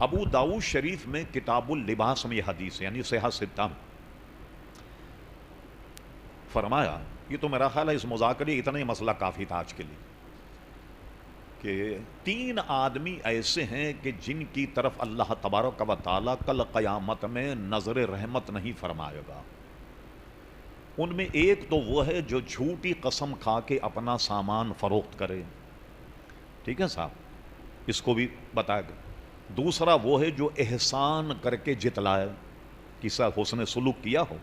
ابو داؤد شریف میں کتاب اللباس میں یہ حدیث ہے، یعنی صحیح ستہ میں فرمایا، یہ تو میرا خیال ہے اس مذاکرے اتنا ہی مسئلہ کافی تھا آج کے لیے، کہ 3 آدمی ایسے ہیں کہ جن کی طرف اللہ تبارک و تعالیٰ کل قیامت میں نظر رحمت نہیں فرمائے گا۔ ان میں ایک تو وہ ہے جو جھوٹی قسم کھا کے اپنا سامان فروخت کرے، ٹھیک ہے صاحب، اس کو بھی بتایا گیا۔ دوسرا وہ ہے جو احسان کر کے جتلائے، کسی حسن سلوک کیا ہو،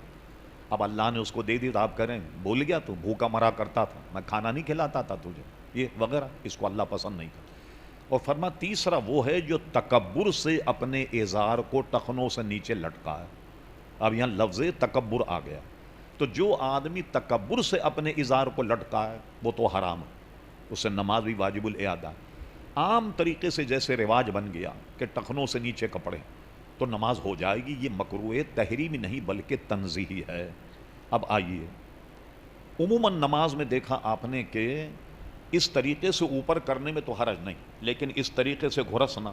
اب اللہ نے اس کو دے دی تو آپ کریں بھول گیا تو بھوکا مرا کرتا تھا، میں کھانا نہیں کھلاتا تھا تجھے، یہ وغیرہ، اس کو اللہ پسند نہیں کرتا۔ اور فرما تیسرا وہ ہے جو تکبر سے اپنے ازار کو ٹخنوں سے نیچے لٹکا ہے۔ اب یہاں لفظ تکبر آ گیا، تو جو آدمی تکبر سے اپنے ازار کو لٹکا ہے وہ تو حرام ہے، اس سے نماز بھی واجب الادا ہے۔ عام طریقے سے جیسے رواج بن گیا کہ ٹخنوں سے نیچے کپڑے تو نماز ہو جائے گی، یہ مکروہ تحریمی نہیں بلکہ تنزیہی ہے۔ اب آئیے، عموماً نماز میں دیکھا آپ نے کہ اس طریقے سے اوپر کرنے میں تو حرج نہیں، لیکن اس طریقے سے گھرسنا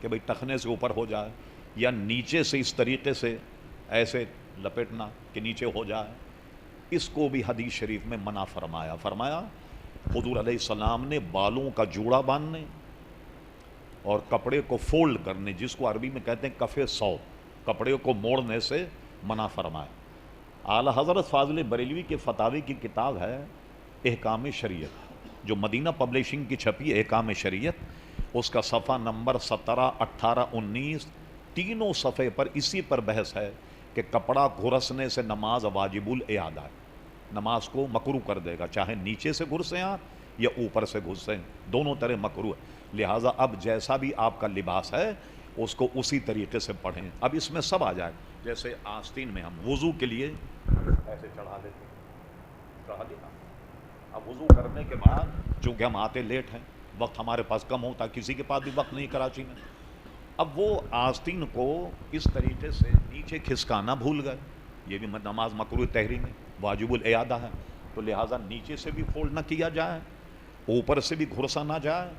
کہ بھئی ٹخنے سے اوپر ہو جائے، یا نیچے سے اس طریقے سے ایسے لپیٹنا کہ نیچے ہو جائے، اس کو بھی حدیث شریف میں منع فرمایا۔ فرمایا حضور علیہ السلام نے بالوں کا جوڑا باندھنے اور کپڑے کو فولڈ کرنے، جس کو عربی میں کہتے ہیں کف صوب، کپڑے کو موڑنے سے منع فرمایا۔ اعلیٰ حضرت فاضل بریلوی کے فتاوی کی کتاب ہے احکام شریعت، جو مدینہ پبلشنگ کی چھپی ہے، احکام شریعت، اس کا صفحہ نمبر 17، 18، 19 تینوں صفحے پر اسی پر بحث ہے کہ کپڑا گھرسنے سے نماز واجب الاعادہ ہے، نماز کو مکروہ کر دے گا، چاہے نیچے سے گھسیں آپ یا اوپر سے گھسیں، دونوں طرح مکروہ ہے۔ لہٰذا اب جیسا بھی آپ کا لباس ہے اس کو اسی طریقے سے پڑھیں۔ اب اس میں سب آ جائے، جیسے آستین میں ہم وضو کے لیے ایسے چڑھا لیتے ہیں، چڑھا دیا۔ اب وضو کرنے کے بعد چونکہ ہم آتے لیٹ ہیں، وقت ہمارے پاس کم ہوتا، کسی کے پاس بھی وقت نہیں کراچی میں، اب وہ آستین کو اس طریقے سے نیچے کھسکانا بھول گئے، یہ بھی نماز مکروہ تحریم ہے، واجب الاعادہ ہے، تو لہٰذا نیچے سے بھی فولڈ نہ کیا جائے، اوپر سے بھی گھرسا نہ جائے،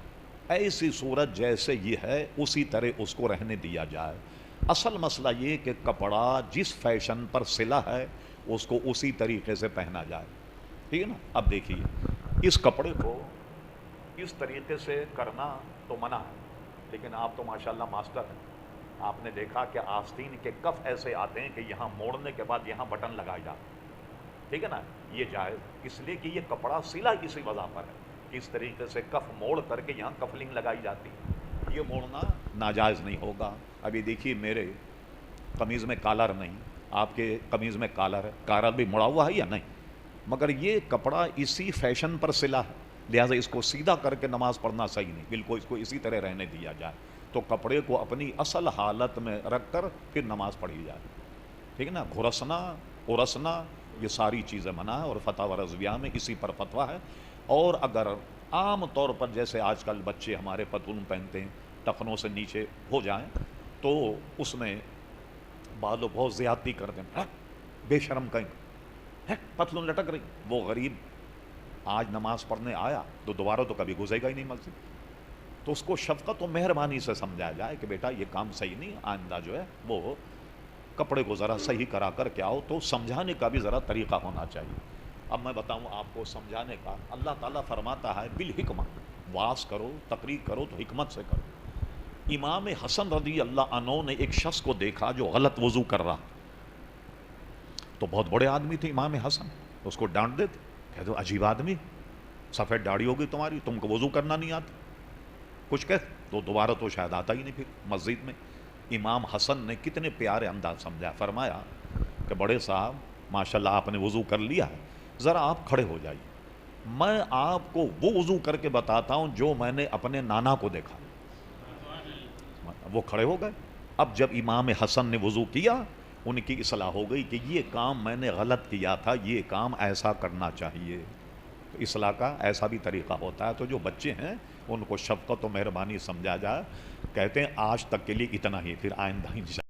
ایسی صورت جیسے یہ ہے اسی طرح اس کو رہنے دیا جائے۔ اصل مسئلہ یہ کہ کپڑا جس فیشن پر سلا ہے اس کو اسی طریقے سے پہنا جائے، ٹھیک ہے نا۔ اب دیکھیے، اس کپڑے کو اس طریقے سے کرنا تو منع ہے، لیکن آپ تو ماشاءاللہ ماسٹر ہیں، آپ نے دیکھا کہ آستین کے کف ایسے آتے ہیں کہ یہاں موڑنے کے بعد یہاں بٹن لگائے جاتے ہیں، ٹھیک ہے نا، یہ جائز، اس لیے کہ یہ کپڑا سلا کسی وجہ پر ہے، اس طریقے سے کف موڑ کر کے یہاں کفلنگ لگائی جاتی ہے، یہ موڑنا ناجائز نہیں ہوگا۔ ابھی دیکھیے میرے قمیض میں کالر نہیں، آپ کے قمیض میں کالر ہے، کالر بھی مڑا ہوا ہے یا نہیں، مگر یہ کپڑا اسی فیشن پر سلا ہے، لہٰذا اس کو سیدھا کر کے نماز پڑھنا صحیح نہیں، بالکل اس کو اسی طرح رہنے دیا جائے، تو کپڑے کو اپنی اصل حالت میں رکھ کر پھر نماز پڑھی جائے، ٹھیک ہے نا۔ گھرسنا، ارسنا، یہ ساری چیزیں منع ہے، اور فتاوی رضویہ میں اسی پر فتویٰ ہے۔ اور اگر عام طور پر جیسے آج کل بچے ہمارے پتلون پہنتے ہیں ٹخنوں سے نیچے ہو جائیں تو اس میں بعض لوگ بہت زیادتی کرتے ہیں، بے شرم کہیں پتلون لٹک رہی، وہ غریب آج نماز پڑھنے آیا تو دوبارہ تو کبھی گھسے گا ہی نہیں مسجد، تو اس کو شفقت و مہربانی سے سمجھایا جائے کہ بیٹا یہ کام صحیح نہیں، آئندہ جو ہے وہ کپڑے کو ذرا صحیح کرا کر کے آؤ، تو سمجھانے کا بھی ذرا طریقہ ہونا چاہیے۔ اب میں بتاؤں آپ کو سمجھانے کا، اللہ تعالیٰ فرماتا ہے بالحکمہ، واعظ کرو، تقریر کرو تو حکمت سے کرو۔ امام حسن رضی اللہ عنہ نے ایک شخص کو دیکھا جو غلط وضو کر رہا، تو بہت بڑے آدمی تھے امام حسن، اس کو ڈانٹ دیتے، کہتے عجیب آدمی، سفید داڑھی ہوگی تمہاری، تم کو وضو کرنا نہیں آتا، کچھ کہتے تو دوبارہ تو شاید آتا ہی نہیں پھر مسجد میں۔ امام حسن نے کتنے پیارے انداز سمجھا، فرمایا کہ بڑے صاحب ماشاءاللہ آپ نے وضو کر لیا ہے، ذرا آپ کھڑے ہو جائیے، میں آپ کو وہ وضو کر کے بتاتا ہوں جو میں نے اپنے نانا کو دیکھا۔ وہ کھڑے ہو گئے، اب جب امام حسن نے وضو کیا ان کی اصلاح ہو گئی کہ یہ کام میں نے غلط کیا تھا، یہ کام ایسا کرنا چاہیے، تو اصلاح کا ایسا بھی طریقہ ہوتا ہے۔ تو جو بچے ہیں ان کو شفقت و مہربانی سمجھا جائے، کہتے ہیں آج تک کے لیے اتنا ہی، پھر آئندہ انشاءاللہ